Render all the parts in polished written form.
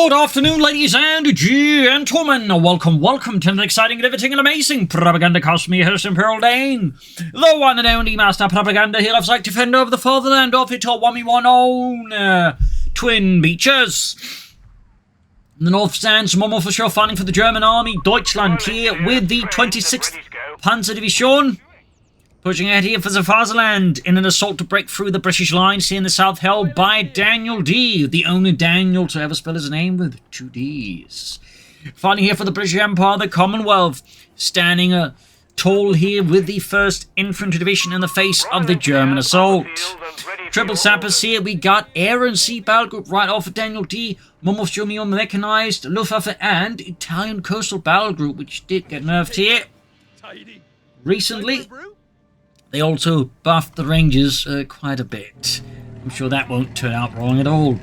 Good afternoon, ladies and gentlemen. Welcome to an exciting, riveting, and amazing Propagandacast. Me, host Imperial Dane, the one and only master propaganda. He loves like to fend over the fatherland of it all. One own Twin Beaches. In the north stands Momo4sho fighting for the German army, Deutschland, here with the 26th Panzerdivision. Pushing ahead here for the fatherland in an assault to break through the British lines here in the south, held by DanielD, the only Daniel to ever spell his name with 2 Ds. Fighting here for the British Empire, the Commonwealth, standing tall here with the 1st Infantry Division in the face of the German assault. Triple sappers here, we got Air and Sea Battle Group right off of DanielD, Momo4sho, Mechanized, Luftwaffe, and Italian Coastal Battle Group, which did get nerfed here recently. They also buffed the Rangers quite a bit. I'm sure that won't turn out wrong at all.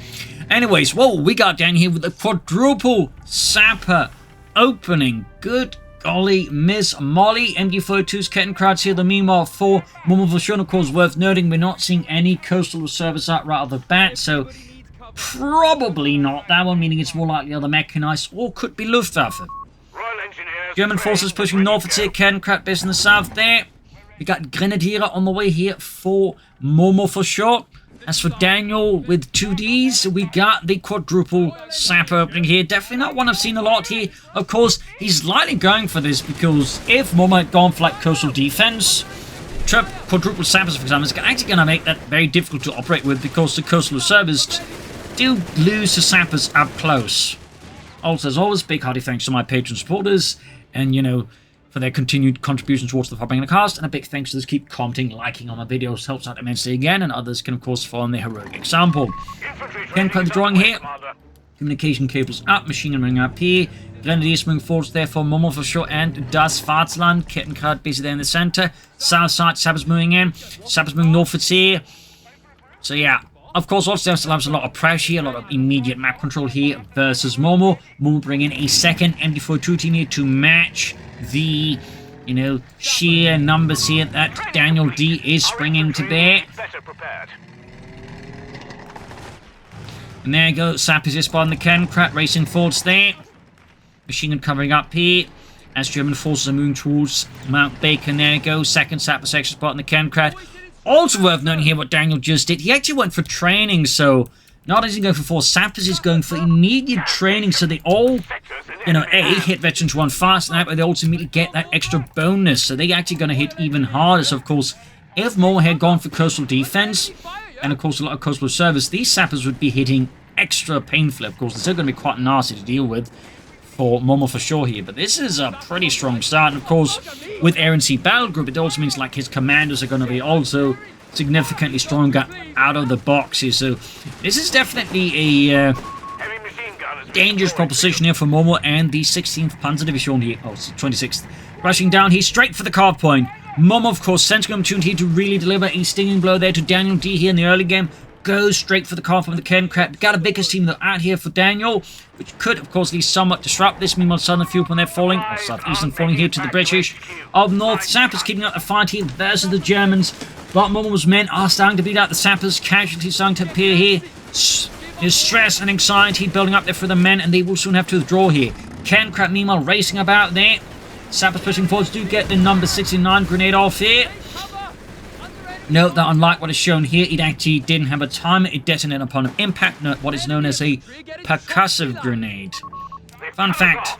Anyways, well, we got down here with a quadruple sapper opening. Good golly, Miss Molly. MD42's Kettenkrauts here. The meanwhile for Momo4sho, of course, worth noting, we're not seeing any coastal service out right off the bat, so probably not that one, meaning it's more likely either Mechanized or could be Luftwaffe. German forces pushing northwards here. Kettenkraut based in the south there. We got Grenadier on the way here for Momo4sho. As for Daniel with 2 Ds, we got the quadruple sapper opening here. Definitely not one I've seen a lot here. Of course, he's likely going for this because if Momo had gone for like coastal defense, quadruple sappers, for example, is actually going to make that very difficult to operate with because the coastal service do lose the sappers up close. Also, as always, big hearty thanks to my patron supporters and, you know, for their continued contribution towards the Propagandacast, and a big thanks to those keep commenting, liking on my videos, helps out immensely again, and others can of course follow their heroic example. Kettenkraut the drawing here, communication cables up, machine gun running up here, Grenadiers moving forwards there for Momo4sho and Das Vaterland, Kettenkraut basically there in the center, south side, sappers moving in, sappers moving northwards here, so yeah. Of course, also still has a lot of pressure here, a lot of immediate map control here versus Momo. Momo bringing a second MD42 team here to match the, you know, sheer numbers here that DanielD is bringing to bear. And there you go, sappers is spotting the Kettenkraut, racing forwards there. Machine gun covering up here as German forces are moving towards Mount Bacon. There you go, second sapper section spotting the Kettenkraut. Also worth noting here what Daniel just did. He actually went for training, so not only going for 4 sappers, he's going for immediate training, so they all, you know, A, hit veterans 1 fast, and that way they also immediately get that extra bonus, so they're actually going to hit even harder. So, of course, if Momo had gone for coastal defense, and, of course, a lot of coastal service, these sappers would be hitting extra painfully. Of course, they're still going to be quite nasty to deal with for Momo4sho here, but this is a pretty strong start, and of course, with Air and Sea Battle Group, it also means like his commanders are going to be also significantly stronger out of the box here, so this is definitely a dangerous proposition here for Momo and the 16th Panzerdivision here, oh, 26th, rushing down here straight for the carve point. Momo, of course, sensing an opportunity to really deliver a stinging blow there to DanielD here in the early game, goes straight for the carve point with the Kettenkraut. Got a biggest team though out here for Daniel, which could, of course, at least somewhat disrupt this. Meanwhile, southern fuel point they're falling, or southeastern falling here to the British of North. Sappers keeping up the fight here versus the Germans, but Momo's men are starting to beat out the sappers. Casualties starting to appear here. There's stress and anxiety building up there for the men, and they will soon have to withdraw here. Kettenkraut, meanwhile, racing about there. Sappers pushing forwards do get the number 69 grenade off here. Note that unlike what is shown here, it actually didn't have a timer. It detonated upon an impact, what is known as a percussive grenade. Fun fact.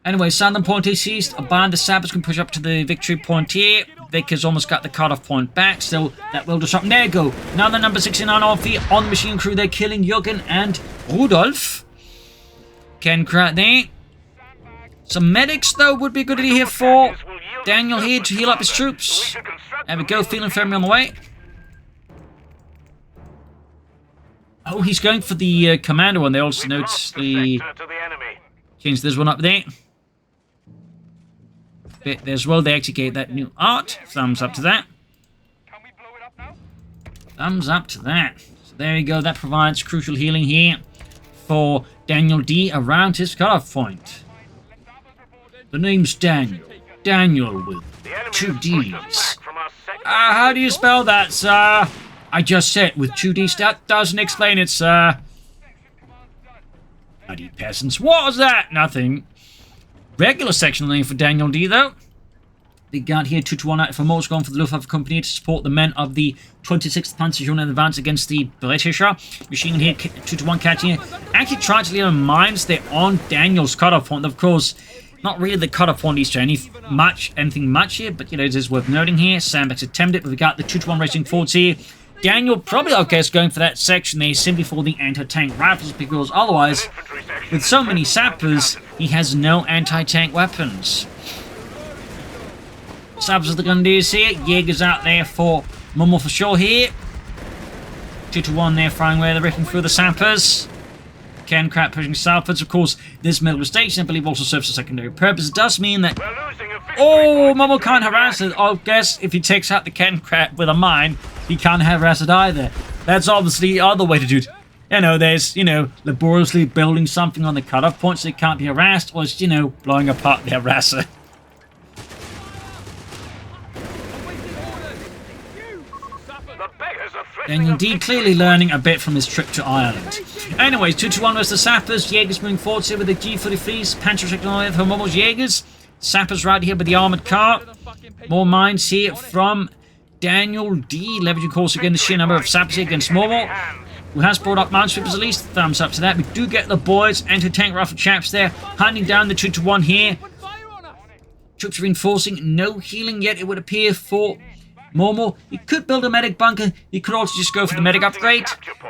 Anyway, southern point is seized. A band of sappers can push up to the victory point here. Vic has almost got the cut-off point back, so that will disrupt. There you go. Now the number 69 off here on the machine crew. They're killing Jürgen and Rudolf. Kettenkraut there. Some medics, though, would be a good idea here for Daniel here to heal up his troops. There we go, feeling firmly on the way. Oh, he's going for the commander one. They also note the... Change this one up there. Bit there as well. They actually gave that new art. Thumbs up to that. Thumbs up to that. So there you go. That provides crucial healing here for DanielD around his cutoff point. The name's Daniel. Daniel with 2 Ds. How do you spell that, sir? I just said with 2 Ds. That doesn't explain it, sir. Bloody peasants. What was that? Nothing. Regular section lane for DanielD, though. Big guard here, 2-1 out for Momo's gone for the Luftwaffe Company to support the men of the 26th Panzerdivision in advance against the British. Machine gun here, 2-1 catching it. Actually tried to leave on mines there on Daniel's cutoff point. Of course, not really the cutoff point is to anything much here, but you know, it is worth noting here. Sandbags attempted, but we got the 2-1 racing forwards here. Daniel probably, I guess, going for that section there simply for the anti-tank rifles, because otherwise, with so many sappers, he has no anti-tank weapons. Sappers of the Grenadiers here. Jaegers out there for Momo4sho here. 2-1 there, firing away. They're ripping through the sappers. Ken Crap pushing southwards. Of course, this middle station, I believe, also serves a secondary purpose. It does mean that... Oh, Momo can't harass it. I guess if he takes out the Ken Crap with a mine, he can't harass it either. That's obviously the other way to do it. You know, there's, you know, laboriously building something on the cutoff point so it can't be harassed, or it's, you know, blowing apart the harasser. And indeed, clearly learning a bit from his trip to Ireland. Anyways, 2-1 was the Sappers. Jaegers moving forward here with the G43s. Panther technology for Momo's Jaegers. Sappers right here with the armored car. More mines here from DanielD. Leveraging, of course, again the sheer number of Sappers here against Momo, who has brought up minesweepers at least. Thumbs up to that. We do get the boys anti-tank rifle chaps there, hunting down the 2-1 here. Troops reinforcing. No healing yet, it would appear, for Momo. He could build a medic bunker. He could also just go for the medic upgrade.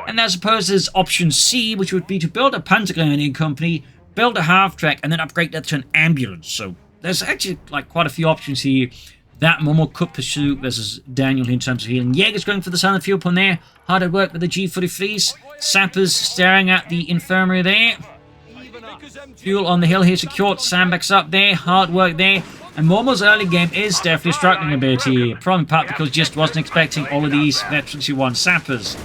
And I suppose there's option C, which would be to build a Panzergrenadier company, build a half-track, and then upgrade that to an ambulance. So there's actually like quite a few options here that Momo could pursue versus Daniel in terms of healing. Jaeger's going for the southern fuel point there. Hard at work with the G43s. Sappers staring at the infirmary there. Fuel on the hill here secured. Sandbags up there. Hard work there. And Momo's early game is definitely struggling a bit here. Probably in part because just wasn't expecting all of these veterans who want sappers.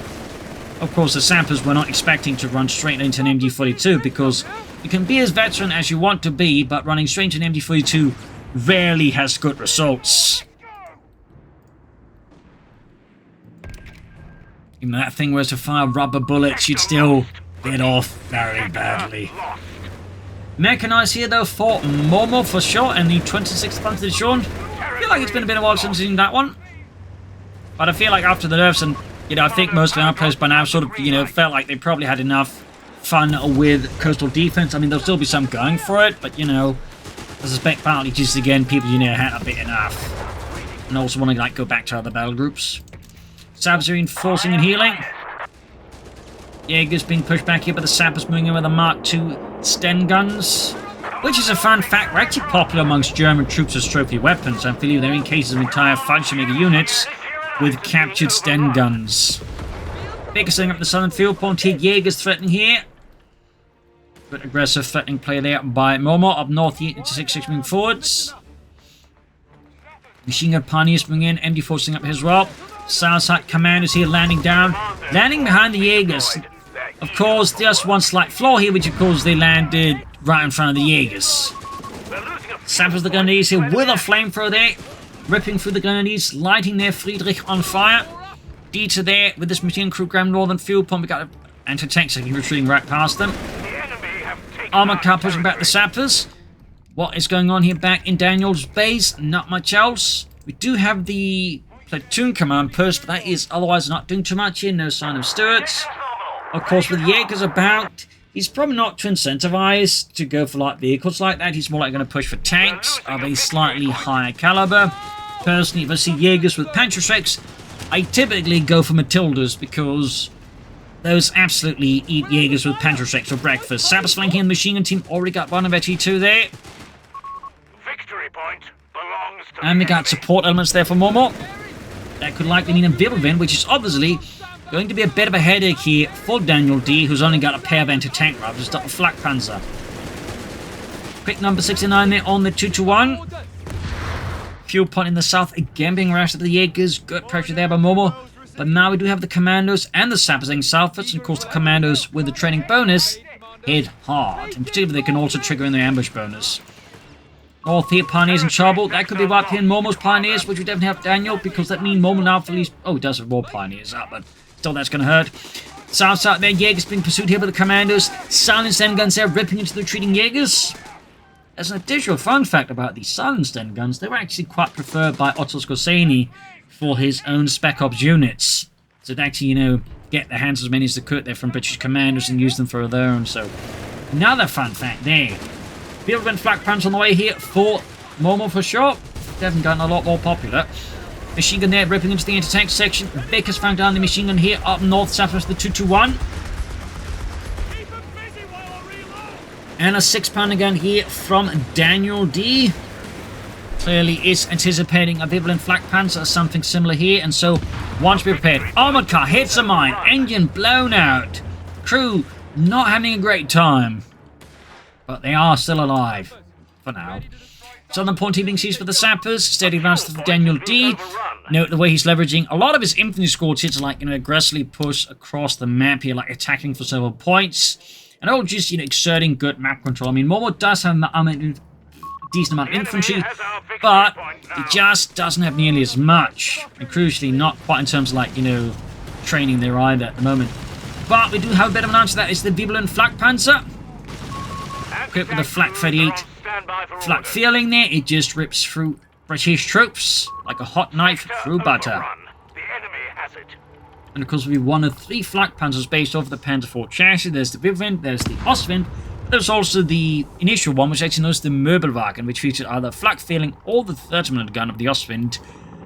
Of course, the sappers were not expecting to run straight into an MG42, because you can be as veteran as you want to be, but running straight into an MG42 rarely has good results. Even that thing was to fire rubber bullets, you'd still get off very badly. Mechanized here, though, for Momo4sho and the 26th Panzerdivision. I feel like it's been a bit of a while since I've seen that one. But I feel like after the nerfs, and, you know, I think most of the outposts by now sort of, you know, felt like they probably had enough fun with coastal defense. I mean, there'll still be some going for it, but, you know, I suspect partly just, again, people, you know, had a bit enough. And also want to, like, go back to other battle groups. Sappers are reinforcing and healing. Jaegers being pushed back here, but the Sappers moving in with the Mark II Sten guns, which is a fun fact. We're actually popular amongst German troops as trophy weapons. I believe they're in cases of entire Fallschirmjäger units with captured Sten guns. Baker setting up the southern field point here. Jaegers threatening here. But aggressive threatening play there by Momo. Up north here into 6-6 moving forwards. Machine gun pioneers moving in. MD4 setting up here as well. South side commanders here landing down. Landing behind the Jaegers. Of course, just one slight flaw here, which of course they landed right in front of the Jaegers. Sappers the Grenadiers here with a flamethrower there, ripping through the Grenadiers, lighting their Friedrich on fire. Dieter there with this machine crew Grand Northern Field Pump. We got anti-tank second retreating right past them. Armored car pushing back the Sappers. What is going on here back in Daniel's base? Not much else. We do have the platoon command post, but that is otherwise not doing too much here. No sign of Stuarts. Of course, with Jaegers about, he's probably not too incentivized to go for light vehicles like that. He's more like going to push for tanks of a slightly higher caliber. Personally, if I see Jaegers with Panzerschrecks, I typically go for Matildas, because those absolutely eat Jaegers with Panzerschrecks for breakfast. Sappers flanking the machine gun team already got one of their T2 there. Victory point belongs to and we got support elements there for Momo. That could likely mean a Wirbelwind, which is obviously going to be a bit of a headache here for DanielD, who's only got a pair of anti-tank rifles, a flak panzer. Quick number 69 there on the 2-1. Fuel point in the south, again being rushed at the Jaegers. Good pressure there by Momo. But now we do have the commandos and the sappers heading southwards, and of course the commandos with the training bonus hit hard. In particular, they can also trigger in the ambush bonus. North here, Pioneers in trouble. That could be wiped here in Momo's Pioneers, which we definitely have Daniel, because that means Momo now for at least... Oh, he does have more Pioneers up, but still that's going to hurt. South side there, Jaegers being pursued here by the commandos. Silenced end guns there, ripping into the retreating Jaegers. As an additional fun fact about these silenced end guns, they were actually quite preferred by Otto Skorzeny for his own Spec Ops units. So to actually, you know, get their hands as many as they could there from British commanders and use them for their own. So, another fun fact there. Bielefeld flak punch on the way here for Momo4sho. Definitely gotten a lot more popular. Machine gun there, ripping into the anti-tank section. Vickers found down the machine gun here up north, southwest of the 221. And a 6-pounder gun here from DanielD. Clearly is anticipating a Bivalent flak panzer or something similar here, and so wants to be prepared. Armored car hits a mine, engine blown out. Crew not having a great time. But they are still alive. For now. Southern point being seized for the sappers. Steady advance to DanielD. Note the way he's leveraging a lot of his infantry squads here to, like, you know, aggressively push across the map here, like attacking for several points. And all just, you know, exerting good map control. I mean, Momo does have a decent amount of infantry, but it just doesn't have nearly as much. And crucially, not quite in terms of, like, you know, training there either at the moment. But we do have a bit of an answer. That is the Bivalent flak panzer. Equipped with a flak 38 flak feeling there. It just rips through British troops like a hot knife through butter. And of course, we have one of 3 flak panzers based off the Panzer IV chassis. There's the Bivalent, there's the Ostwind. There's also the initial one, which actually known as the Möbelwagen, which featured either flak feeling or the 30mm gun of the Ostwind,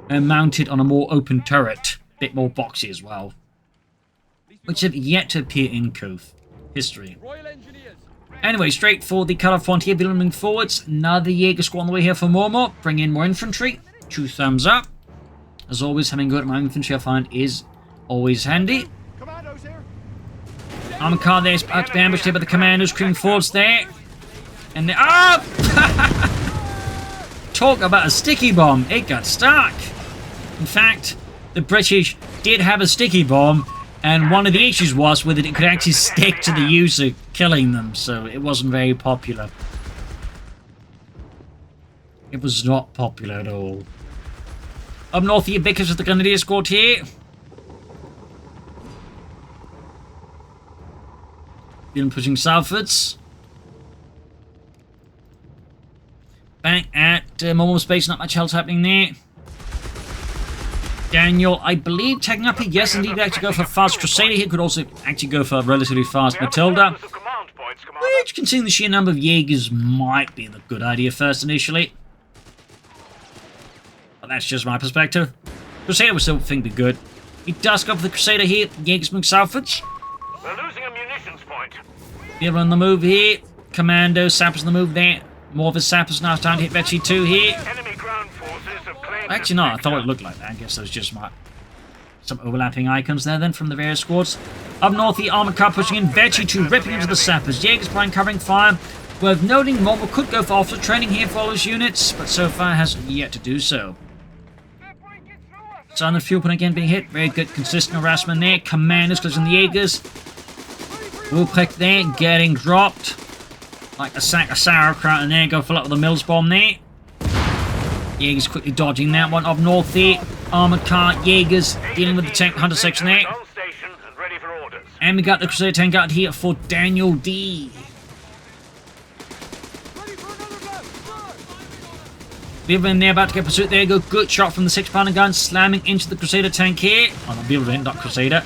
mounted on a more open turret. Bit more boxy as well. Which have yet to appear in CoH history. Anyway, straight for the cut-off point here, moving forwards. Another Jaeger squad on the way here for Momo. Bring in more infantry. 2 thumbs up. As always, having good amount of infantry I find is always handy. Armored car there is about to be ambushed here by the commandos, creeping forwards there. And they... Oh! Talk about a sticky bomb. It got stuck. In fact, the British did have a sticky bomb, and one of the issues was with it, it could actually stick to the user, killing them, so it wasn't very popular. It was not popular at all. Up north here, Vickers with the Grenadier squad here. Been pushing southwards. Back at Momo Space, not much else happening there. Daniel, I believe, taking up here. Yes, indeed, actually go for fast Crusader. He could also actually go for relatively fast Matilda. Which, considering the sheer number of Jaegers, might be the good idea first initially. But that's just my perspective. Crusader would still think be good. He does go for the Crusader here. Jaegers move southwards. We're losing a munitions point. They're on the move here. Commando, sappers on the move there. More of his sappers now starting to hit Vecchi 2 here. Enemy ground forces have claimed Actually, no, I thought it looked like that. I guess there's just some overlapping icons there then from the various squads. Up north, the armored car pushing in. Vecchi 2 ripping into the sappers. Jaegers behind covering fire. Worth noting, Momo could go for officer training here for all his units, but so far hasn't yet to do so. Southern fuel point again being hit. Very good, consistent harassment there. Commanders closing the Jaegers. Ruprecht there getting dropped. Like a sack of sauerkraut, and there go full up with a Mills bomb there. Jaegers quickly dodging that one. Up north there. Armored car, Jaegers dealing with the tank hunter section there. And we got the Crusader tank out here for DanielD. Bivalent there about to get pursuit. There you go. Good shot from the 6-pounder gun, slamming into the Crusader tank here. Oh, no, Bivalent, not Crusader.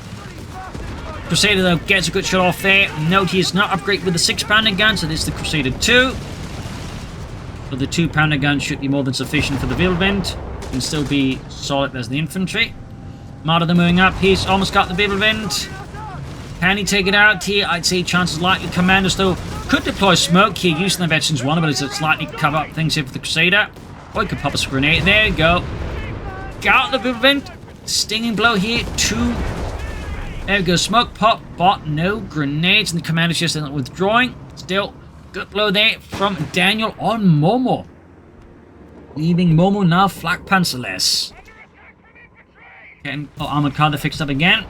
Crusader, though, gets a good shot off there. Note he is not upgraded with the 6-pounder gun, so this is the Crusader 2. But the 2-pounder gun should be more than sufficient for the Bivalent. Can still be solid as the infantry. Martyr moving up. He's almost got the Bivalent. Can he take it out here? I'd say chances likely. Commanders, though, could deploy smoke here using the Veterans 1, but it's likely to cover up things here for the Crusader. Or he could pop a grenade. There you go. Got the Bivalent. Stinging blow here. 2. There we go, smoke pop, but no grenades, and the commander's just withdrawing. Still, good blow there from Daniel on Momo. Leaving Momo now flak panzerless. Getting armored car that fixed up again.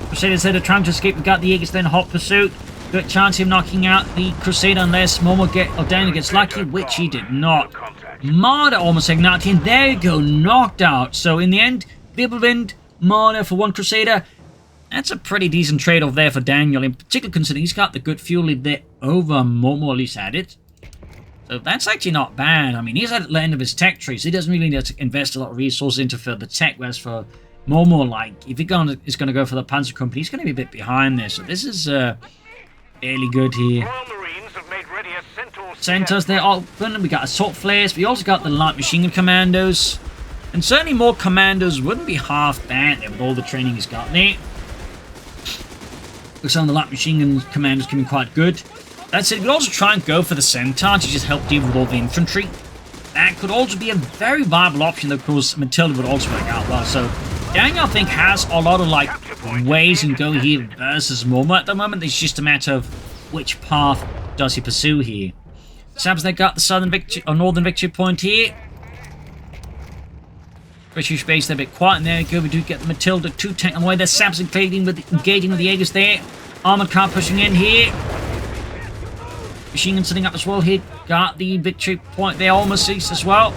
Crusaders there to try to escape. We got the Jaegers then hot pursuit. Good chance of him knocking out the Crusader unless Daniel gets lucky, which he did not. Martyr almost taken out here, and there you go, knocked out. So in the end, Bivalent, Martyr for 1 Crusader. That's a pretty decent trade-off there for Daniel, in particular considering he's got the good fuel lead there over Momo, at least had it. So that's actually not bad. I mean, he's at the end of his tech tree, so he doesn't really need to invest a lot of resources into further tech, whereas for Momo, like, if he is going to go for the Panzer Company, he's going to be a bit behind there. So this is fairly good here. Royal Marines have made ready a Centaur. Centers there open. We got assault flares. We also got the light machine gun commandos. And certainly more commandos wouldn't be half bad there with all the training he's got there. Some of the light machine gun commandos can be quite good. That said, we could also try and go for the Centaur to just help deal with all the infantry. That could also be a very viable option, though, of course, Matilda would also work out well. So, Daniel, I think, has a lot of, like, ways in go here versus Momo at the moment. It's just a matter of which path does he pursue here. Sabs, they got the southern victory, or northern victory point here. British base, they're a bit quiet, and there we go. We do get the Matilda 2 tank on the way. There's Sabs engaging with the Jaegers there. Armored car pushing in here. Machine gun setting up as well here. Got the victory point there almost ceased as well.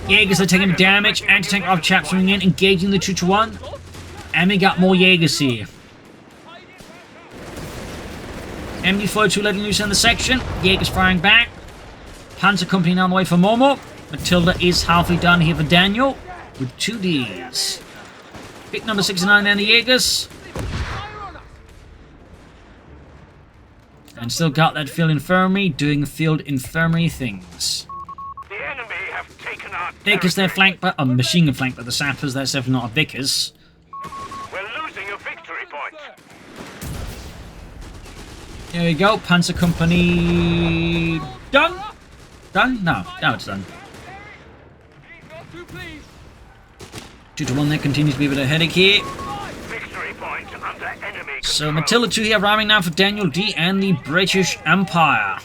Jaegers are taking damage. Anti-tank of chaps coming in, engaging the 2-1. And we got more Jaegers here. MD-42 letting loose in the section. Jaegers firing back. Panzer Company on the way for Momo. Matilda is halfway done here for Daniel with 2 Ds. Pick number 69 and the Jaegers. And still got that field infirmary doing field infirmary things. The enemy have taken our Vickers, they're flanked by a machine gun flanked by the sappers. That's definitely not a Vickers. We're losing a victory point. There we go. Panzer Company done. Done? No, now it's done. 2-1 there continues to be a bit of a headache here. Victory point under enemy So control. Matilda 2 here arriving now for DanielD and the British Empire.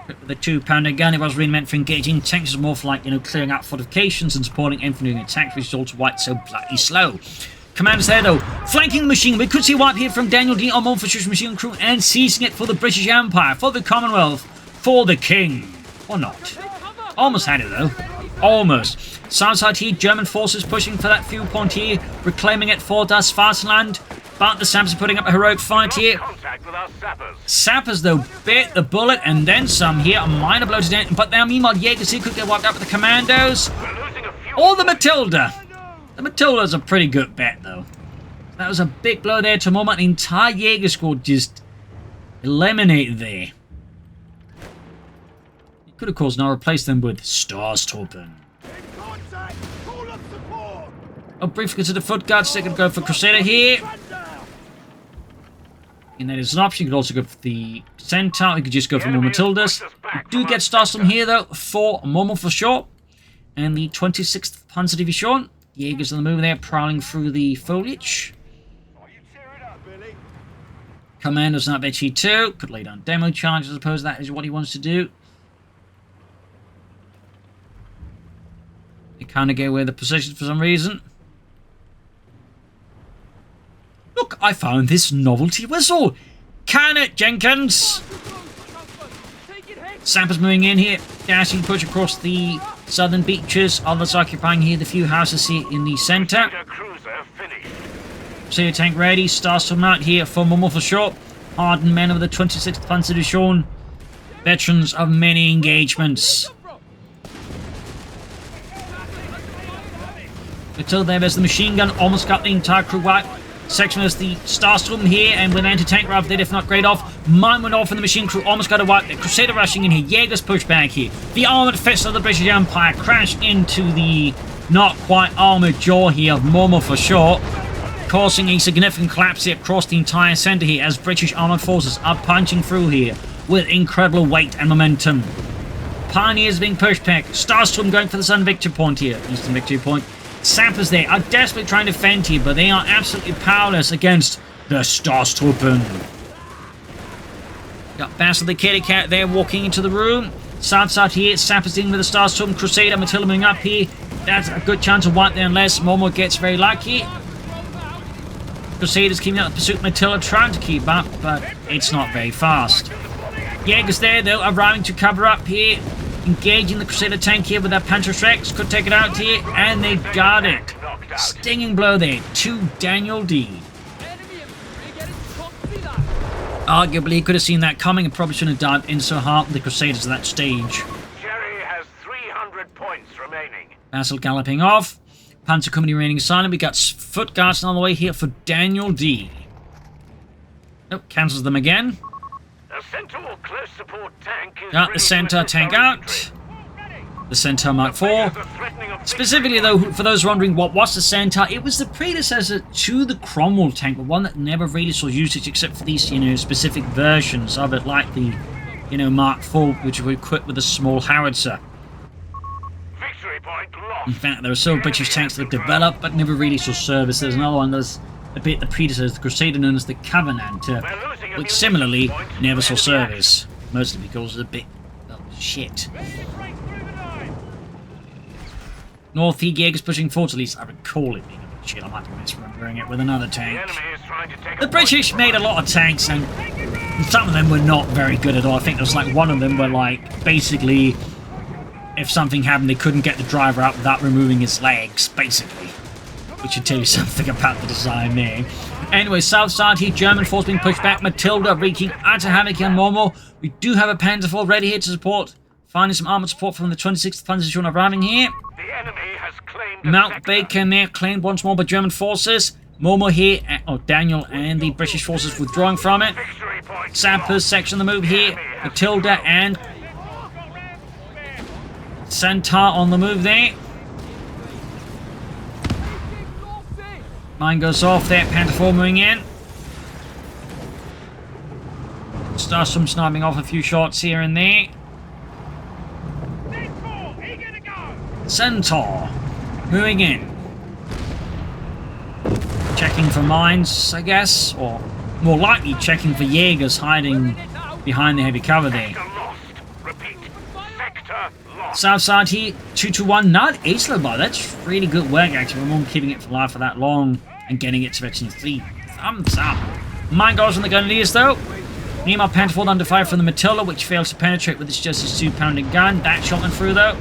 With the 2-pounder gun, it was really meant for engaging tanks. It's more for, like, you know, clearing out fortifications and supporting infantry attacks, which is also why it's so bloody slow. Commanders there though, flanking the machine. We could see a wipe here from DanielD on Momo4sho's machine gun crew and seizing it for the British Empire, for the Commonwealth, for the King. Or not. Almost had it though. Almost. Southside here, German forces pushing for that fuel point here, reclaiming it for Das Vaterland. But the Sappers are putting up a heroic fight here. Contact with our sappers. Sappers, though, bit the bullet and then some here. A minor blow to dent. But now, meanwhile, Jaegers here could get wiped out with the commandos. We're losing a few. Or the Matilda. The Matilda's a pretty good bet, though. That was a big blow there to Momo. The entire Jaeger squad just eliminated there. You could, of course, now replace them with Starstorpen. Oh, briefly consider foot guards. They're going to go for Crusader here. And that is an option. You could also go for the Centaur. You could just go for more Matildas. You do get Starstorm here, though, for Momo4sho. And the 26th Panzer Division. Jaegers on the move there, prowling through the foliage. Commandos not bet too. Could lay down demo charges, I suppose that is what he wants to do. They kind of get away with the positions for some reason. Look, I found this novelty whistle. Can it, Jenkins? Sappers moving in here, dashing push across the southern beaches. Others occupying here the few houses here in the centre. Cruiser finished. Crusader tank ready. Starstorm out here for Momo4sho. Hardened men of the 26th Panzer Division. Veterans of many engagements. Until there's the machine gun. Almost got the entire crew wiped. Section is the Starstorm here, and with anti-tank rather than if not great off. Mine went off and the machine crew almost got a wipe. The Crusader rushing in here. Jaegers push back here. The armoured fist of the British Empire crashed into the not quite armoured jaw here of Momo4sho, causing a significant collapse here across the entire centre here as British armoured forces are punching through here with incredible weight and momentum. Pioneers being pushed back. Starstorm going for the Sun Victory Point here. Eastern Victory Point. Sappers there are desperately trying to fend here, but they are absolutely powerless against the Starstorpen. Got Basil the Kitty Cat there walking into the room. Southside here, Sappers dealing with the Starstorm. Crusader, Matilda moving up here. That's a good chance of wipe there unless Momo gets very lucky. Crusaders keeping up the pursuit. Matilda trying to keep up, but it's not very fast. Jaegers there, though, arriving to cover up here. Engaging the Crusader tank here with their Panzerschrecks. Could take it out here, and they got it. Stinging blow there to DanielD. Arguably, he could have seen that coming and probably shouldn't have dived in so hard with the Crusaders at that stage. Jerry has 300 points remaining. Basil galloping off. Panzer Company remaining silent. We got foot guards on the way here for DanielD. Oh, cancels them again. The Centaur close support tank is Got the Centaur tank out. The Centaur Mark IV. Specifically, though, for those wondering what was the Centaur, it was the predecessor to the Cromwell tank, but one that never really saw usage except for these, specific versions of it, like the, Mark IV, which were equipped with a small howitzer. Victory point lost. In fact, there are several British tanks that developed but never really saw service. There's another one that's a bit the predecessor, the Crusader, known as the Covenanter, which similarly never saw service, mostly because of a bit of shit. North Jaegers pushing forward, at least I recall it being a bit shit. I might be misremembering it with another tank. The British made a lot of tanks, and some of them were not very good at all. I think there was like one of them where, like, basically, if something happened, they couldn't get the driver out without removing his legs, basically. Which should tell you something about the design there. Anyway, south side here, German force being pushed back. Matilda wreaking utter havoc on Momo. We do have a Panzer IV ready here to support. Finding some armoured support from the 26th Panzer Division arriving here. The enemy has claimed Mount Bacon there, claimed once more by German forces. Momo here, Daniel and the British forces withdrawing from it. Sappers section on the move here. Matilda and Centaur on the move there. Mine goes off there, Panther 4 moving in. Starstorm sniping off a few shots here and there. Centaur moving in. Checking for mines, I guess, or more likely checking for Jaegers hiding behind the heavy cover there. South side here, 2-1, not Ace bar. That's really good work, actually. We're keeping it for life for that long and getting it to section 3. Thumbs up. Mine goes on the Gunleaders, though. Nemo Panther 4 under fire from the Matilda, which fails to penetrate with its Justice 2-pounding gun. That shot went through, though.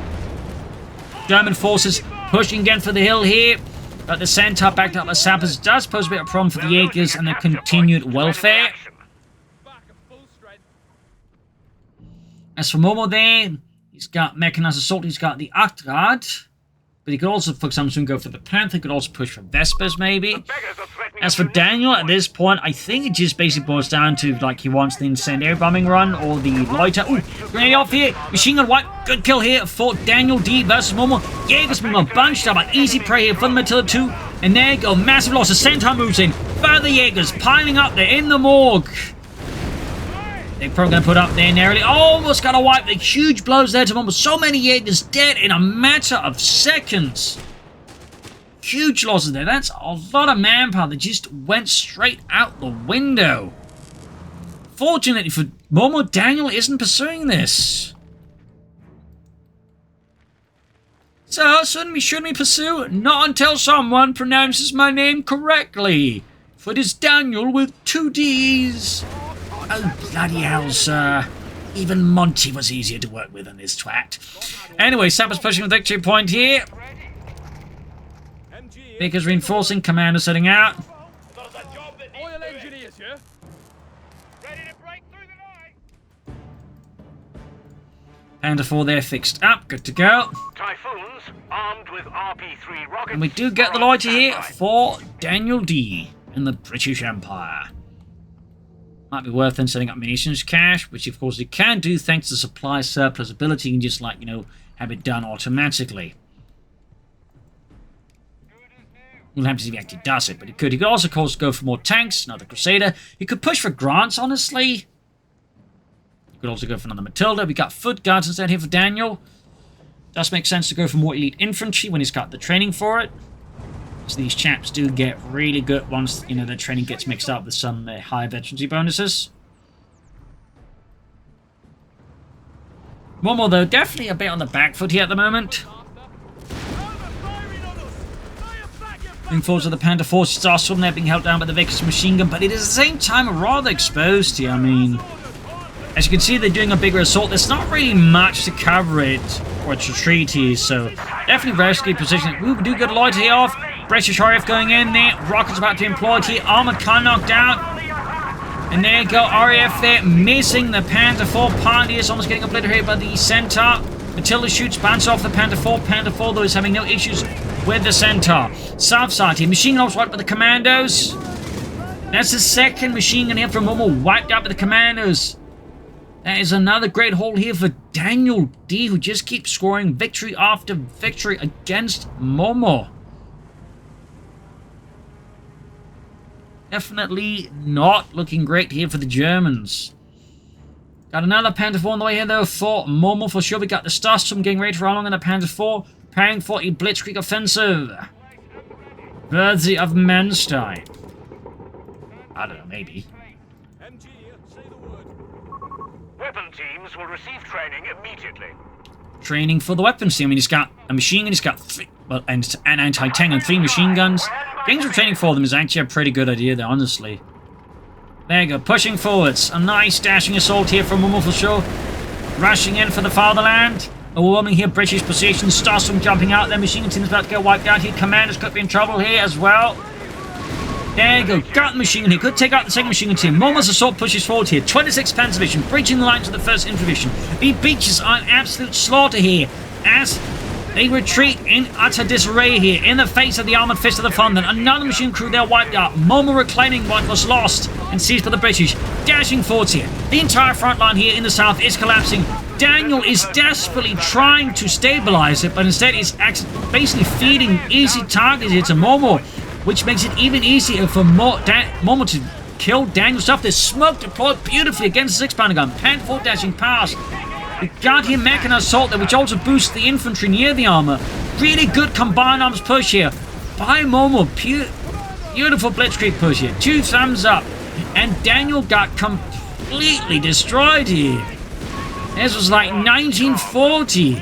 German forces pushing again for the hill here. But the Centaur backed up by Sappers does pose a bit of a problem for the Jaegers and their continued welfare. As for Momo there, he's got Mechanized Assault, he's got the Octrad. But he could also, for example, go for the Panther, he could also push for Vespers, maybe. As for Daniel, at this point, I think it just basically boils down to, like, he wants the incendiary bombing run or the loiter. Ooh, grenade off here. Machine gun wipe. Good kill here for DanielD versus Momo. Jaegers being bunched up. An easy prey here for the Matilda 2. And there you go. Massive loss. The Centaur moves in. Further Jaegers piling up there in the morgue. They're probably going to put up there narrowly. Almost got to wipe the huge blows there to Momo. So many Jaegers dead in a matter of seconds. Huge losses there. That's a lot of manpower that just went straight out the window. Fortunately for Momo, Daniel isn't pursuing this. So, shouldn't we pursue? Not until someone pronounces my name correctly. For it is Daniel with 2 D's. Oh, bloody hell, sir. Even Monty was easier to work with than this twat. Anyway, Sappers pushing the victory point here. Baker's reinforcing, Commander setting out. Oil engineers here. Ready to break through the night. Panther 4 there fixed up, good to go. Typhoons armed with RP3 rockets. And we do get the loiter here for DanielD in the British Empire. Might be worth then setting up munitions cache, which of course you can do thanks to supply surplus ability. You can just, like, have it done automatically. We'll have to see if he actually does it, but he could. He could also, of course, go for more tanks, another Crusader. He could push for grants, honestly. He could also go for another Matilda. We got foot guards instead here for Daniel. Does make sense to go for more elite infantry when he's got the training for it. So these chaps do get really good once, their training gets mixed up with some higher veterancy bonuses. Momo, though, definitely a bit on the back foot here at the moment. Moving forward to the Panther Force, Starstorm there being held down by the Vickers machine gun, but it is at the same time rather exposed here. I mean, as you can see, they're doing a bigger assault. There's not really much to cover it or to retreat here, so definitely very risky position. We do get a loiter here off. British RF going in there. Rockets about to be employed here. Armored car knocked out. And there you go, RAF there, missing the Panther 4. Party is almost getting obliterated by the Centaur. Matilda shoots, bounce off the Panther 4. Panther 4, though, is having no issues with the Centaur. South side here, machine guns wiped by the Commandos. That's the second machine gun here from Momo, wiped out by the Commandos. That is another great haul here for DanielD, who just keeps scoring victory after victory against Momo. Definitely not looking great here for the Germans. Got another Panther 4 on the way here, though, for Momo4sho. We got the Starstorm getting ready for how long in the Panther 4, preparing for a Blitzkrieg offensive. Worthy of Manstein. I don't know, maybe. Weapon teams will receive training immediately. Training for the weapons team. I mean, he's got a machine gun, he's got an anti-tank and 3 machine guns. Getting some training for them is actually a pretty good idea there, honestly. There you go, pushing forwards. A nice dashing assault here from Momo4sho. Rushing in for the fatherland. Overwhelming here British positions. Starstorm jumping out there. Machine gun team is about to get wiped out here. Commanders could be in trouble here as well. There you go, got the machine gun here. Could take out the second machine gun team. Momo's assault pushes forward here. 26th Panzer Division, breaching the lines of the 1st Infantry Division. The beaches are an absolute slaughter here as they retreat in utter disarray here in the face of the armored fist of the Fatherland. Another machine crew there wiped out. Momo reclaiming what was lost and seized by the British. Dashing forward here. The entire front line here in the south is collapsing. Daniel is desperately trying to stabilize it, but instead is basically feeding easy targets here to Momo, which makes it even easier for Momo to kill Daniel's stuff. There's smoke deployed beautifully against the 6-pounder gun. Panther 4 dashing past. We got here Mechanized Assault there, which also boosts the infantry near the armor. Really good combined arms push here by Momo. Beautiful blitzkrieg push here. 2 thumbs up. And Daniel got completely destroyed here. This was like 1940.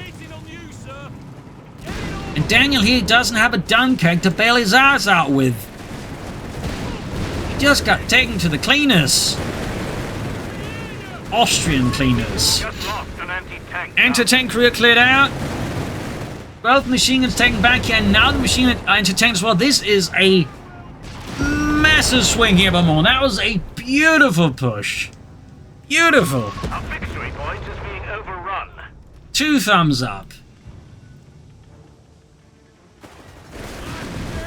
And Daniel here doesn't have a Dunkirk to bail his ass out with. He just got taken to the cleaners. Austrian cleaners. Anti-tank career cleared out. Both machine guns taken back here, and now the machine gun anti-tank as well. This is a massive swing here by Momo. That was a beautiful push. Beautiful. Our victory point is being overrun. 2 thumbs up.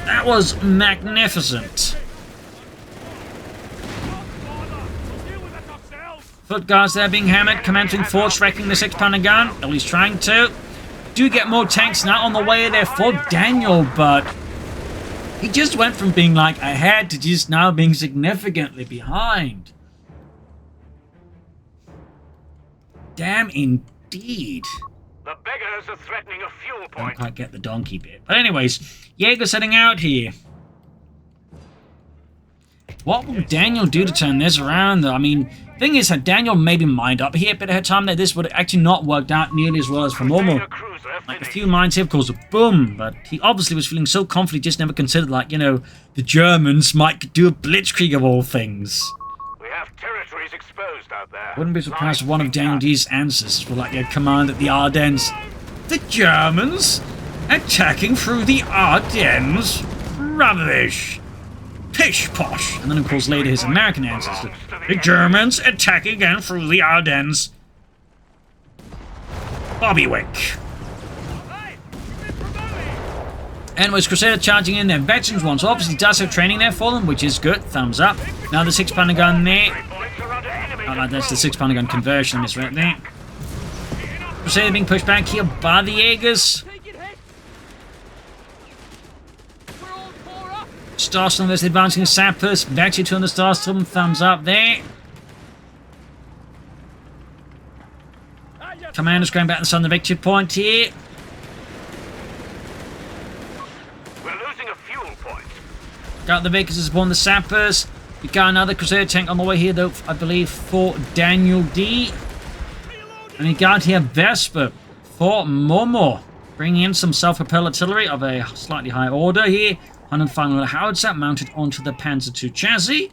That was magnificent. Foot guards there being hammered, commencing forward, striking the 6-pounder gun. At least trying to. Do get more tanks now on the way there for Daniel, but he just went from being like ahead to just now being significantly behind. Damn indeed. The beggars are threatening a fuel Don't point. quite get the donkey bit. But anyways, Jaeger's heading out here. What will Daniel do to turn this around, though? I mean, thing is, had Daniel maybe mined up here a bit ahead of time, that this would have actually not worked out nearly as well as for Momo. Like a few mines here, of course, boom. But he obviously was feeling so confident, he just never considered, like, you know, the Germans might do a blitzkrieg of all things. We have territories exposed out there. Wouldn't be surprised if one of DanielD's ancestors were like a command at the Ardennes. The Germans attacking through the Ardennes? Rubbish. Pish posh. And then, of course, later his American ancestor. The Germans attacking again through the Ardennes. Bobby Wick. Anyways, Crusader charging in their veterans one, so obviously does have training there for them, which is good. Thumbs up. Now the 6-pounder gun there. Oh, that's the 6-pounder gun conversion, this right there. Crusader being pushed back here by the Jaegers. Starstorm is advancing sappers. Vector 2 on the Starstorm. Thumbs up there. Commanders going back to the sun, the victory point here. Got the vehicles upon the sappers. We got another Crusader tank on the way here, though, I believe, for DanielD. And we got here Vesper for Momo. Bringing in some self-propelled artillery of a slightly higher order here. 105mm howitzer mounted onto the Panzer II chassis.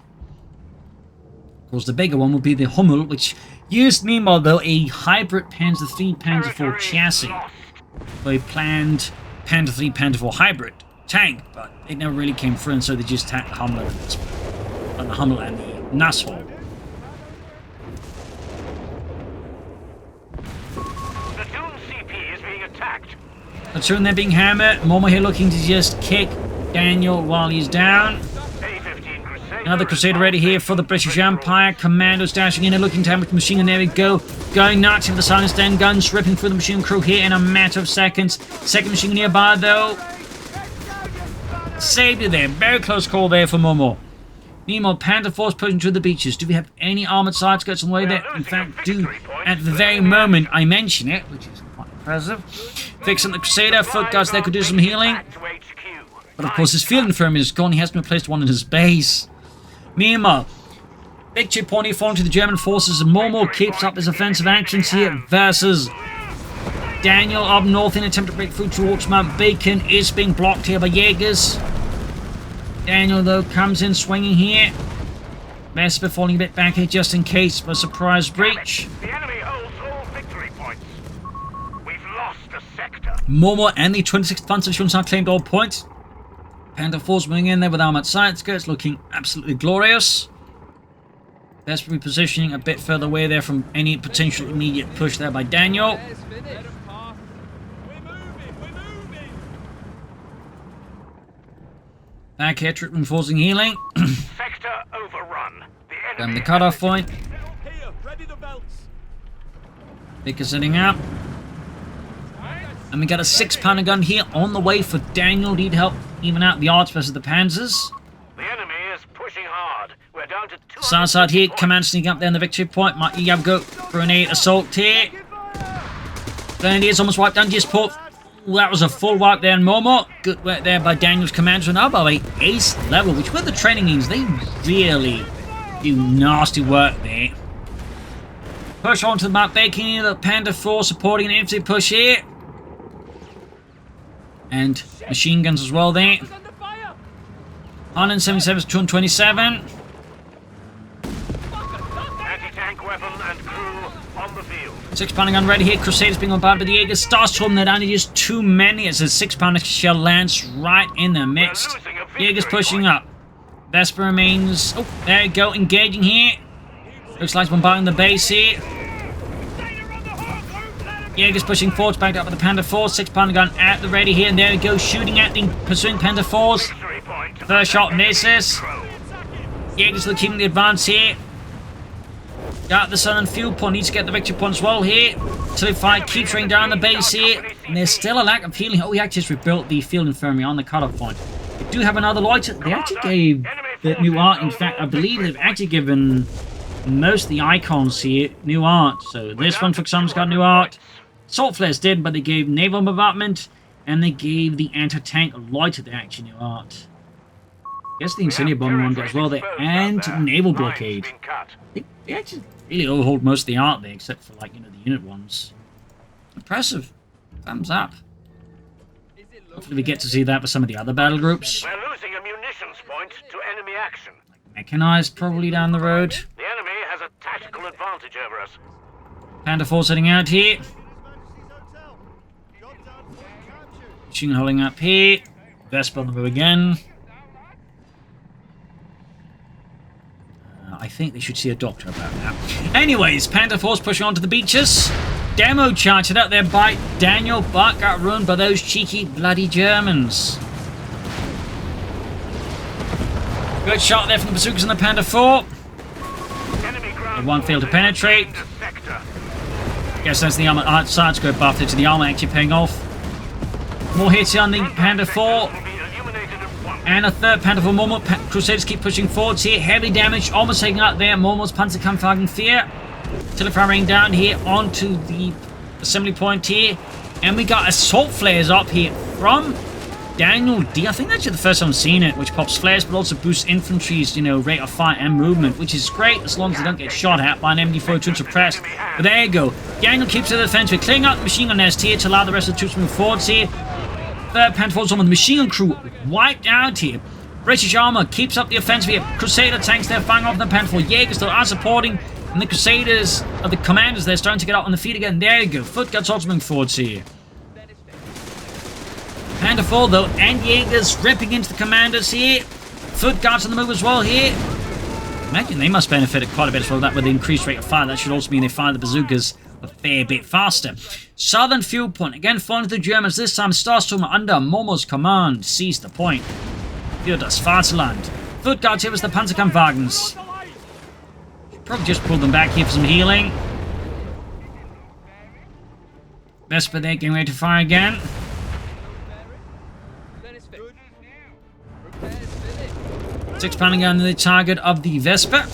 Of course, the bigger one would be the Hummel, which used, meanwhile, though, a hybrid Panzer III, Panzer IV chassis. For a planned Panzer III, Panzer IV hybrid tank, but it never really came through, and so they just attacked the Hummel and the Hummel and the Nashorn. Platoon they're being hammered. Momo here looking to just kick Daniel while he's down. Another Crusader ready here for the British Empire. Commandos dashing in and looking to hammer the machine gun. There we go. Going nuts with the silenced end guns, ripping through the machine gun crew here in a matter of seconds. Second machine gun nearby though. Saved it there. Very close call there for Momo. Meanwhile, Panther Force pushing through the beaches. Do we have any armored side skirts on the way there? In fact, do at the very moment I mention it, which is quite impressive. Fixing the Crusader. Foot guards there could do some healing. But of course, his field infirmary is gone. He hasn't replaced one in his base. Meanwhile, victory point here falling to the German forces. Momo keeps up his offensive actions here versus Daniel up north in an attempt to break through towards Mount Bacon. Is being blocked here by Jaegers. Daniel, though, comes in swinging here. Vesper falling a bit back here just in case of a surprise breach. The enemy holds all victory points. We've lost a sector. Momo and the 26th Panzer Division have claimed all points. Panther Force moving in there with armored side skirts, looking absolutely glorious. Vesper repositioning a bit further away there from any potential immediate push there by Daniel. Back here, troop reinforcing healing. Sector overrun. Then the cutoff point. Vickers setting up. And we got a 6-pounder gun here on the way for DanielD to help even out the odds versus the Panzers. The enemy is pushing hard. We're down to 200. South side here, command sneaking up there in the victory point. Might you have go grenade assault here. Grenadiers almost wiped down just port. Ooh, that was a full wipe there in Momo. Good work there by Daniel's commanders. And now by the way, ace level, which with the training means they really do nasty work there. Push on to the Mount Bacon here. The Panther Force supporting an infantry push here. And machine guns as well there. 177 to 227. Anti-tank weapon and crew on the field. 6-pounder gun ready here. Crusaders being bombarded by the Jaegers. Starstorm that only just too many as a 6-pounder shell lands right in the midst. Jaegers pushing up. Vesper remains. Oh, there you go. Engaging here. Looks like bombarding the base here. Jaegers pushing forwards, backed up by the Panther Force. 6-pounder gun at the ready here, and there we go, shooting at the pursuing Panther Force. First shot misses. Jaegers are keeping the advance here. Got the southern fuel point, needs to get the victory point as well here. Fight keeps raining down the base here, and there's still a lack of healing. Oh, we actually just rebuilt the field infirmary on the cutoff point. We do have another loiter. They actually gave the new art. In fact, I believe they've actually given most of the icons here new art. So this one, for example, has got new art. Assault flares did, but they gave naval bombardment and they gave the anti-tank loiter the actual new art. I guess the incendiary bomber one got as well there, and naval blockade. They actually really overhauled most of the art there, except for like the unit ones. Impressive. Thumbs up. Hopefully we get to see that for some of the other battle groups. We're losing a munitions point to enemy action. Mechanized probably down the road. The enemy has a tactical advantage over us. Panther Force heading out here. Machine holding up here. Vesper on the move again. I think they should see a doctor about that. Anyways, Panther Force pushing on to the beaches. Demo charged out there by Daniel, but got ruined by those cheeky bloody Germans. Good shot there from the bazookas and the Panther 4. The one failed to penetrate. Guess that's the armor side scope buff to the armor actually paying off. More hits on the Panther 4. And a third Panther 4 Momo. Crusaders keep pushing forwards here. Heavy damage almost taking out there. Momo's Panzerkampfwagen 4. Firing down here onto the assembly point here. And we got assault flares up here from DanielD. I think that's the first time I've seen it, which pops flares but also boosts infantry's, rate of fire and movement, which is great as long as they don't get shot at by an MD-42 suppressed. But there you go. Daniel keeps the defense. We're clearing out the machine gun nest here to allow the rest of the troops to move forwards here. Third Panther Force on with the machine gun crew wiped out here. British armor keeps up the offensive here. Crusader tanks there firing off the Panther Force. Jaegers still are supporting, and the Crusaders are the commanders. They're starting to get out on the feet again. There you go. Foot guards also moving forwards here. Panther 4 though, and Jaegers ripping into the commanders here. Foot guards on the move as well here. Imagine they must benefit quite a bit as well. That with the increased rate of fire, that should also mean they fire the bazookas a fair bit faster. Southern fuel point, again falling to the Germans, this time Starstormer under Momo's command, seized the point. Für das Vaterland. Foot guards here was the Panzerkampfwagens. Probably just pull them back here for some healing. Vesper there getting ready to fire again. 6-pounder gun to the target of the Vesper.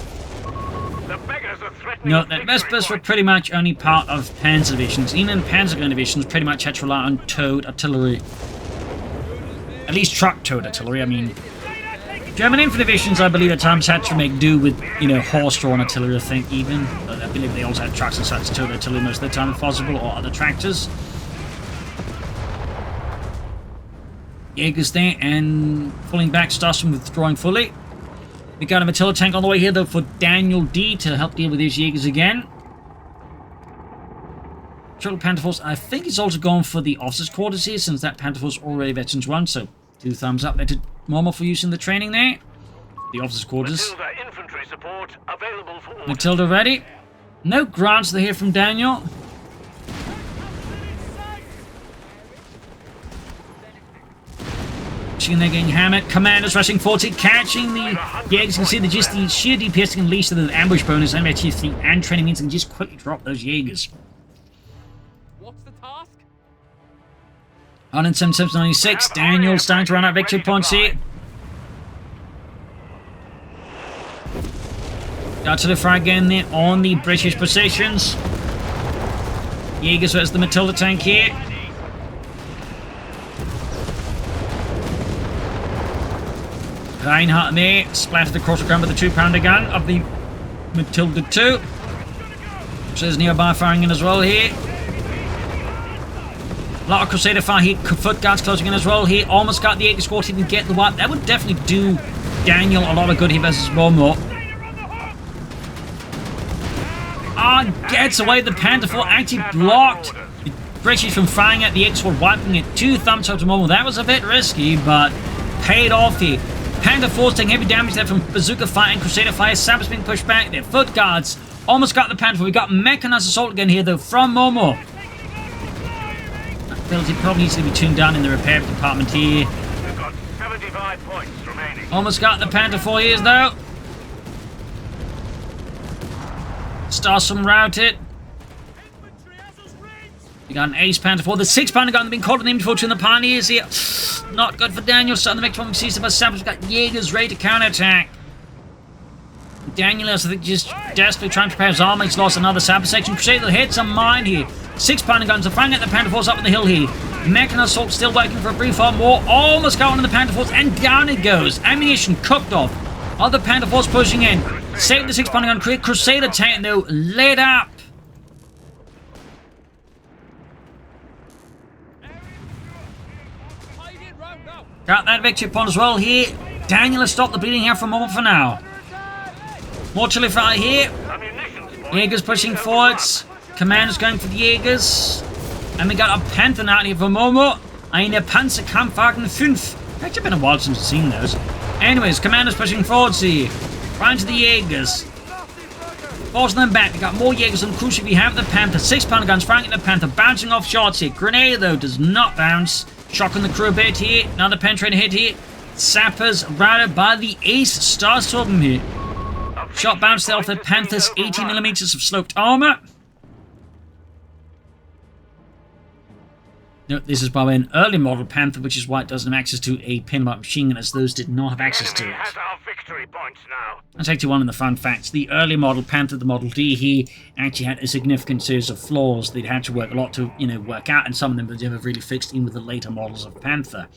Note that Vespers were pretty much only part of Panzer divisions. Even Panzer gun divisions pretty much had to rely on towed artillery. At least truck-towed artillery, I mean. German infantry divisions, I believe, at times had to make do with, you know, horse-drawn artillery, I think, even. But I believe they also had trucks and such to tow artillery most of the time if possible, or other tractors. Jaegers there, and pulling back, Starstorm withdrawing fully. We got a Matilda tank on the way here, though, for DanielD to help deal with these Jaegers again. Shuttle Panther Force, I think it's also gone for the officers' quarters here, since that Panther Force already Veterans 1, so 2 thumbs up there to Momo for using the training there. The officers' quarters. Matilda infantry support available for orders. Matilda ready. No grants to hear from Daniel. They're getting hammered. Commanders rushing 40, catching the Jaegers. You can see just the sheer DPS can leash to the ambush bonus, and MHT3 and training means they can just quickly drop those Jaegers. What's the task? 177.96. Daniel starting to run out victory points here. Artillery fire again there on the British positions. Jaegers versus the Matilda tank here. Reinhardt there, splattered across the ground with the 2-pounder gun of the Matilda 2. Says nearby firing in as well here. A lot of Crusader fire here, foot guards closing in as well here. Almost got the Jaeger squad to even get the wipe. That would definitely do Daniel a lot of good here versus Momo. Gets away, the Panther 4 actually blocked the British from firing at the Jaeger squad, wiping it. 2 thumbs up to Momo. That was a bit risky, but paid off here. Panther Force taking heavy damage there from Bazooka Fire and Crusader Fire. Sappers being pushed back. Their foot guards almost got the Panther. We got Mechanized Assault again here, though, from Momo. That ability probably needs to be tuned down in the repair department here. We've got 75 points remaining. Almost got the Panther 4 here, though. Starstorm routed. We got an Ace Panther 4. The 6-pounder gun being called an infantry to the Pioneers here. Not good for Daniel. Starting the next one, we see some Sappers. We've got Jaegers ready to counterattack. Daniel is, I think, just desperately trying to prepare his army. He's lost another Sapper section. Crusader hits some mine here. 6-pounder guns are firing at the Panther Force up on the hill here. Mechanized Assault still working for a brief arm war. Almost got one of the Panther Force, and down it goes. Ammunition cooked off. Other Panther Force pushing in. Save the 6-pounder gun. Crusader tank, though, lit up. Got that victory point as well here. Daniel has stopped the bleeding out from Momo for now. More artillery fire here. Jaegers pushing forwards. Commanders going for the Jaegers. And we got a Panther out here for Momo. Eine Panzerkampfwagen 5. Actually been a while since I've seen those. Anyways, Commanders pushing forwards here. Right to the Jaegers. Forcing them back. We got more Jaegers than crucial. We have the Panther. 6-pounder guns firing at the Panther. Bouncing off shots here. Grenade, though, does not bounce. Shocking the crew a bit here. Another penetrator hit here. Sappers routed by the Ace Starstorm here. Shot bounced off the Panther's 80mm of sloped armor. Note this is by the way an early model Panther, which is why it doesn't have access to a pinball machine gun, as those did not have access to it. Has our victory points now. I'll take you one of the fun facts. The early model Panther, the Model D, he actually had a significant series of flaws. They'd had to work a lot to, work out, and some of them were never really fixed in with the later models of Panther.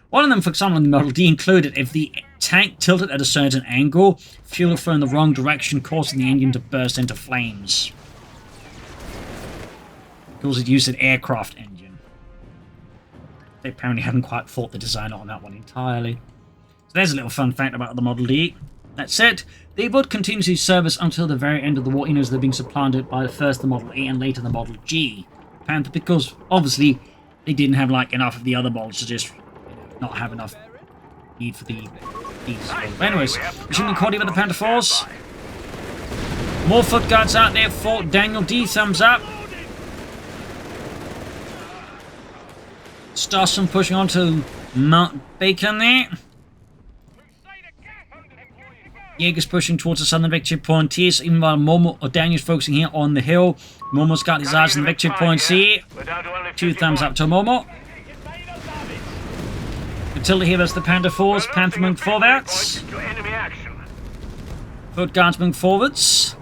One of them, for example, in the Model D included if the tank tilted at a certain angle, fuel would flow in the wrong direction, causing the engine to burst into flames. Because it used an aircraft engine. They apparently hadn't quite thought the design on that one entirely. So there's a little fun fact about the Model D. That said, they would continue to service until the very end of the war, as they're being supplanted by first the Model A and later the Model G Panther, because obviously they didn't have enough of the other models to just not have enough need for these. But anyways, machine caught here with the Panther Force. More foot guards out there for DanielD. Thumbs up. Starsson pushing on to Mount Bacon there. Jaeger's pushing towards the southern victory point here, so even while Momo or Daniel's focusing here on the hill, Momo's got his eyes on the victory points here. 2 thumbs up to Momo. Matilda here as the Panther 4s, Panther moving forwards. Foot Guards moving forwards.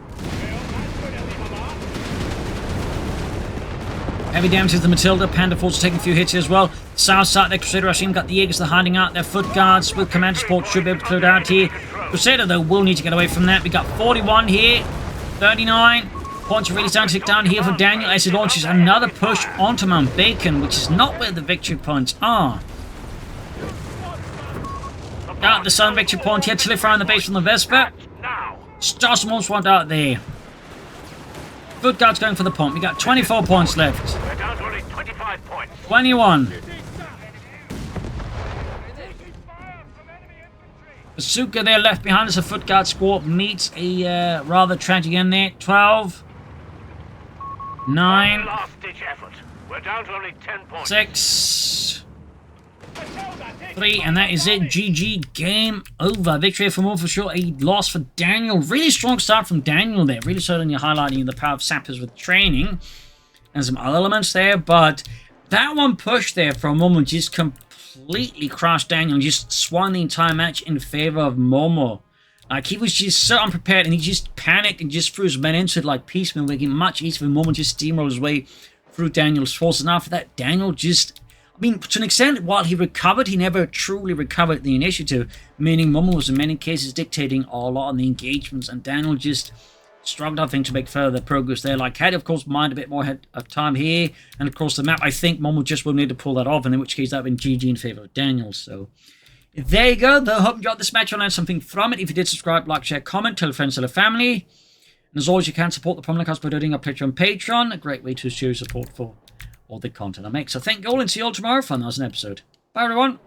Heavy damage to the Matilda, Panther 4s taking a few hits here as well. South side, the Crusader rushing, got the Jaegers, they're hiding out. Their Foot Guards with Commander support should be able to clear it out here. Crusader, though, will need to get away from that. We got 41 here, 39. Points are really starting to tick down here for Daniel as he launches another push onto Mount Bacon, which is not where the victory points are. Got the southern victory point here, Tilly on the base from the Vesper. Stars almost want out there. Foot Guards going for the point. We got 24 points left. We're down to only 25 points. 21. Bazooka there left behind as a Foot Guard squad meets a rather tragic end there. 12. 9. Last-ditch effort. We're down to only 10 points. 6. 3. And that is it. GG. Game over. Victory for Momo4sho. A loss for Daniel. Really strong start from Daniel there. Really certainly highlighting the power of sappers with training. And some other elements there. But that one push there from Momo just completely crushed Daniel. Just swung the entire match in favor of Momo. Like, he was just so unprepared, and he just panicked and just threw his men into it like piecemeal, making it much easier for Momo just steamroll his way through Daniel's forces. And after that, Daniel just, I mean, to an extent, while he recovered, he never truly recovered the initiative, meaning Momo was in many cases dictating a lot on the engagements, and Daniel just struggled, I think, to make further progress there. Like, had, of course, mind a bit more ahead of time here, and of course the map, I think Momo just will need to pull that off, and in which case that would be GG in favor of Daniel. So there you go. I hope you enjoyed this match. I learned something from it. If you did, subscribe, like, share, comment, tell friends, tell a family. And as always, you can support the Propagandacaster by doing a pledge on Patreon. A great way to show your support for all the content I make. So thank you all, and see you all tomorrow for another episode. Bye, everyone.